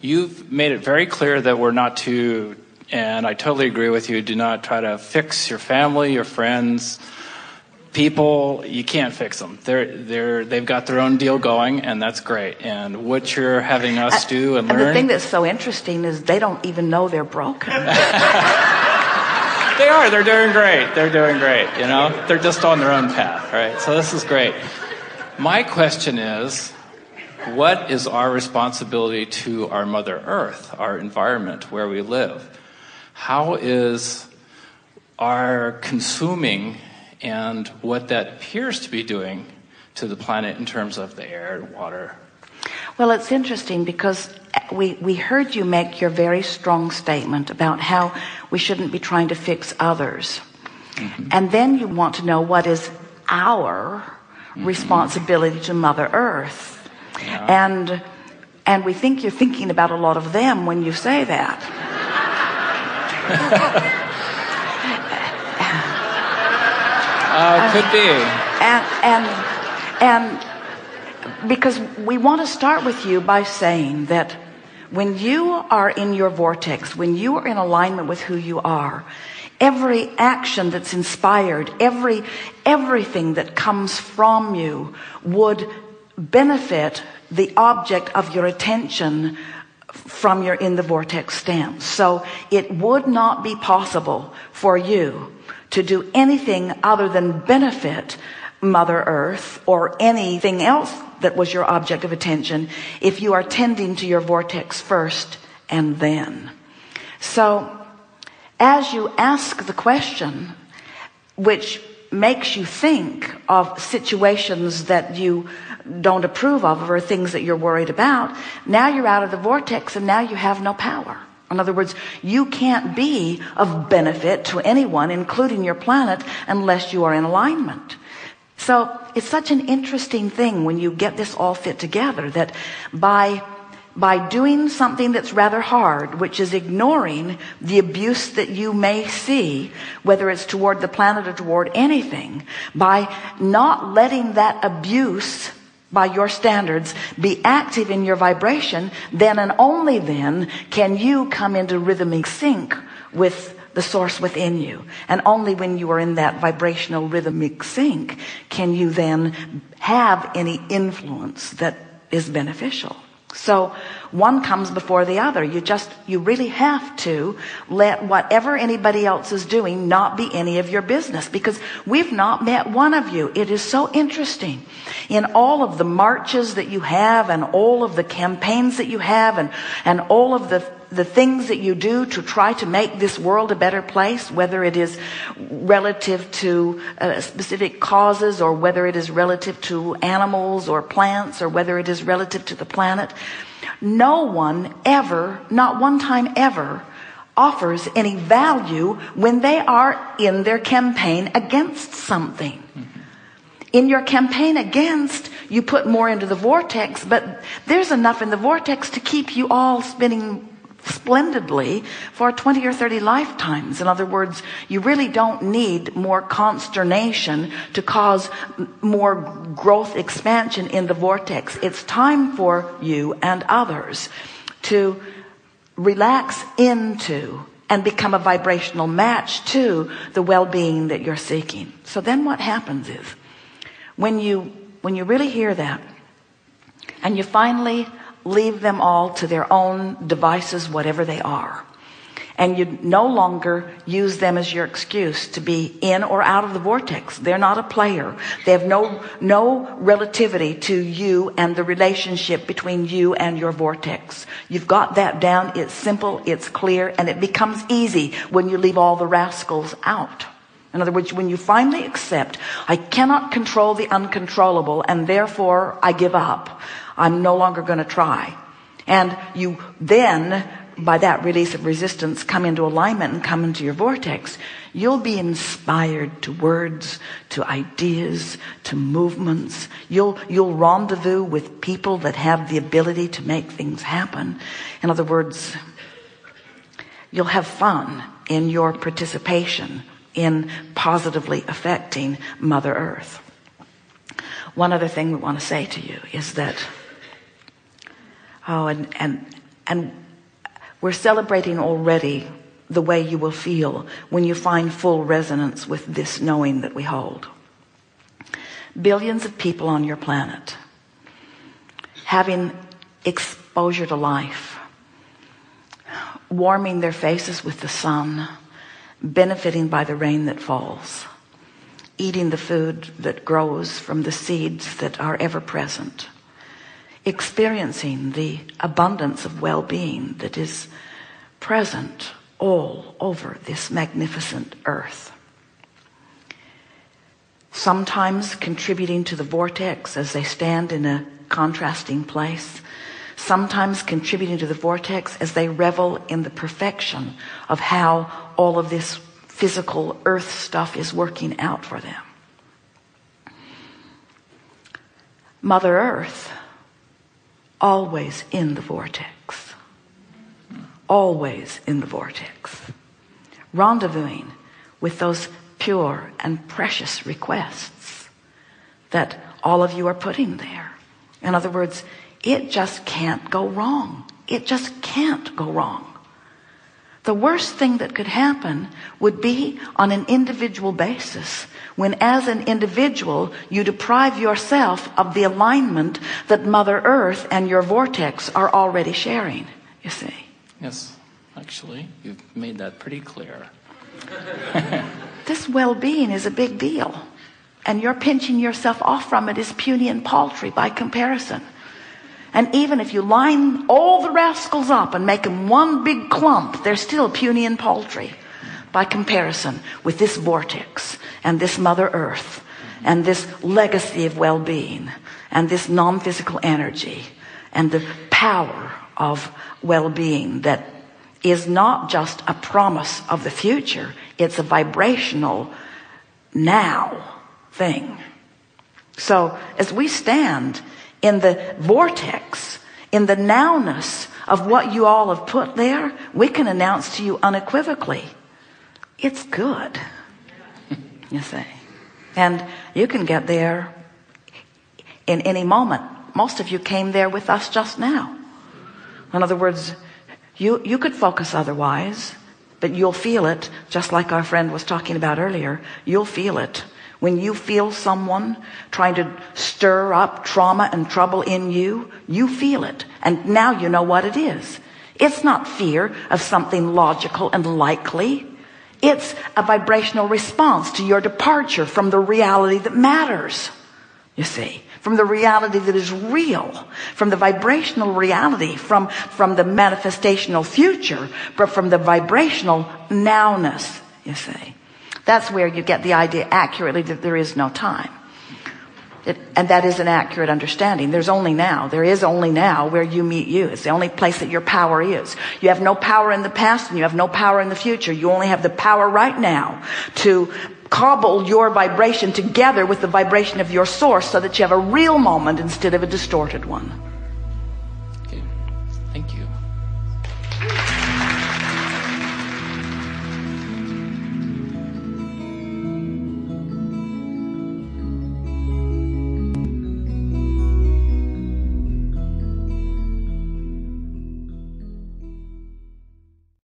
You've made it very clear that we're not to, and I totally agree with you, do not try to fix your family, your friends, people. You can't fix them. They've got their own deal going, and that's great. And what you're having us do and learn... And the thing that's so interesting is they don't even know they're broken. They are. They're doing great. They're doing great, you know? They're just on their own path, right? So this is great. My question is, what is our responsibility to our Mother Earth, our environment where we live? How is our consuming and what that appears to be doing to the planet in terms of the air, water? Well, it's interesting because we heard you make your very strong statement about how we shouldn't be trying to fix others. Mm-hmm. And then you want to know what is our responsibility to Mother Earth. Yeah. And we think you're thinking about a lot of them when you say that. Could be. And because we want to start with you by saying that when you are in your vortex, when you are in alignment with who you are, every action that's inspired, everything that comes from you would benefit the object of your attention from your in the vortex stance. So it would not be possible for you to do anything other than benefit Mother Earth or anything else that was your object of attention if you are tending to your vortex first and then. So as you ask the question, which makes you think of situations that you don't approve of or things that you're worried about, now you're out of the vortex and now you have no power. In other words, you can't be of benefit to anyone, including your planet, unless you are in alignment. So it's such an interesting thing when you get this all fit together, that by doing something that's rather hard, which is ignoring the abuse that you may see, whether it's toward the planet or toward anything, by not letting that abuse, by your standards, be active in your vibration, then and only then can you come into rhythmic sync with the source within you. And only when you are in that vibrational rhythmic sync can you then have any influence that is beneficial. So one comes before the other. You really have to let whatever anybody else is doing not be any of your business, because we've not met one of you. It is so interesting. In all of the marches that you have and all of the campaigns that you have and all of the things that you do to try to make this world a better place, whether it is relative to specific causes or whether it is relative to animals or plants or whether it is relative to the planet, no one ever, not one time ever, offers any value when they are in their campaign against something. In your campaign against, you put more into the vortex, but there's enough in the vortex to keep you all spinning splendidly for 20 or 30 lifetimes. In other words, you really don't need more consternation to cause more growth expansion in the vortex. It's time for you and others to relax into and become a vibrational match to the well-being that you're seeking. So then what happens is when you really hear that and you finally leave them all to their own devices, whatever they are, and you no longer use them as your excuse to be in or out of the vortex. They're not a player. They have no relativity to you and the relationship between you and your vortex. You've got that down. It's simple, it's clear, and it becomes easy when you leave all the rascals out. In other words, when you finally accept, I cannot control the uncontrollable, and therefore I give up. I'm no longer going to try. And you then, by that release of resistance, come into alignment and come into your vortex. You'll be inspired to words, to ideas, to movements. You'll rendezvous with people that have the ability to make things happen. In other words, you'll have fun in your participation in positively affecting Mother Earth. One other thing we want to say to you is that Oh, and we're celebrating already the way you will feel when you find full resonance with this knowing that we hold. Billions of people on your planet having exposure to life, warming their faces with the sun, benefiting by the rain that falls, eating the food that grows from the seeds that are ever present, experiencing the abundance of well-being that is present all over this magnificent earth. Sometimes contributing to the vortex as they stand in a contrasting place, sometimes contributing to the vortex as they revel in the perfection of how all of this physical earth stuff is working out for them. Mother Earth, always in the vortex. Always in the vortex. Rendezvousing with those pure and precious requests that all of you are putting there. In other words, it just can't go wrong. It just can't go wrong. The worst thing that could happen would be on an individual basis, when as an individual you deprive yourself of the alignment that Mother Earth and your vortex are already sharing, you see. Yes, actually, you've made that pretty clear. This well-being is a big deal, and you're pinching yourself off from it is puny and paltry by comparison. And even if you line all the rascals up and make them one big clump, they're still puny and paltry by comparison with this vortex and this Mother Earth and this legacy of well-being and this non-physical energy and the power of well-being that is not just a promise of the future, it's a vibrational now thing. So as we stand in the vortex, in the nowness of what you all have put there, we can announce to you unequivocally, it's good. You see. And you can get there in any moment. Most of you came there with us just now. In other words, you could focus otherwise, but you'll feel it, just like our friend was talking about earlier. You'll feel it. When you feel someone trying to stir up trauma and trouble in you, you feel it. And now you know what it is. It's not fear of something logical and likely. It's a vibrational response to your departure from the reality that matters. You see, from the reality that is real, from the vibrational reality, from the manifestational future, but from the vibrational nowness, you see. That's where you get the idea accurately that there is no time. And that is an accurate understanding. There's only now. There is only now where you meet you. It's the only place that your power is. You have no power in the past and you have no power in the future. You only have the power right now to cobble your vibration together with the vibration of your source so that you have a real moment instead of a distorted one.